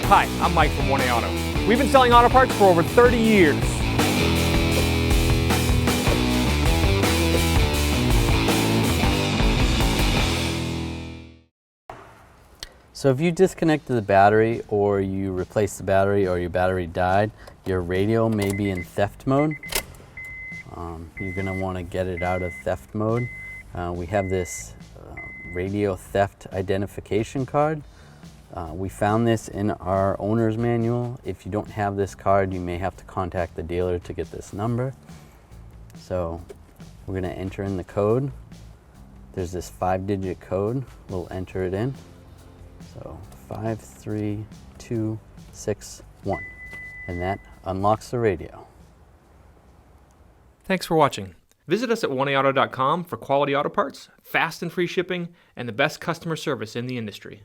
Hi, I'm Mike from 1A Auto. We've been selling auto parts for over 30 years. So if you disconnected the battery, or you replaced the battery, or your battery died, your radio may be in theft mode. You're going to want to get it out of theft mode. We have this radio theft identification card. We found this in our owner's manual. If you don't have this card, you may have to contact the dealer to get this number. So we're going to enter in the code. There's this 5-digit code. We'll enter it in. So 53261, and that unlocks the radio. Thanks for watching. Visit us at 1aauto.com for quality auto parts, fast and free shipping, and the best customer service in the industry.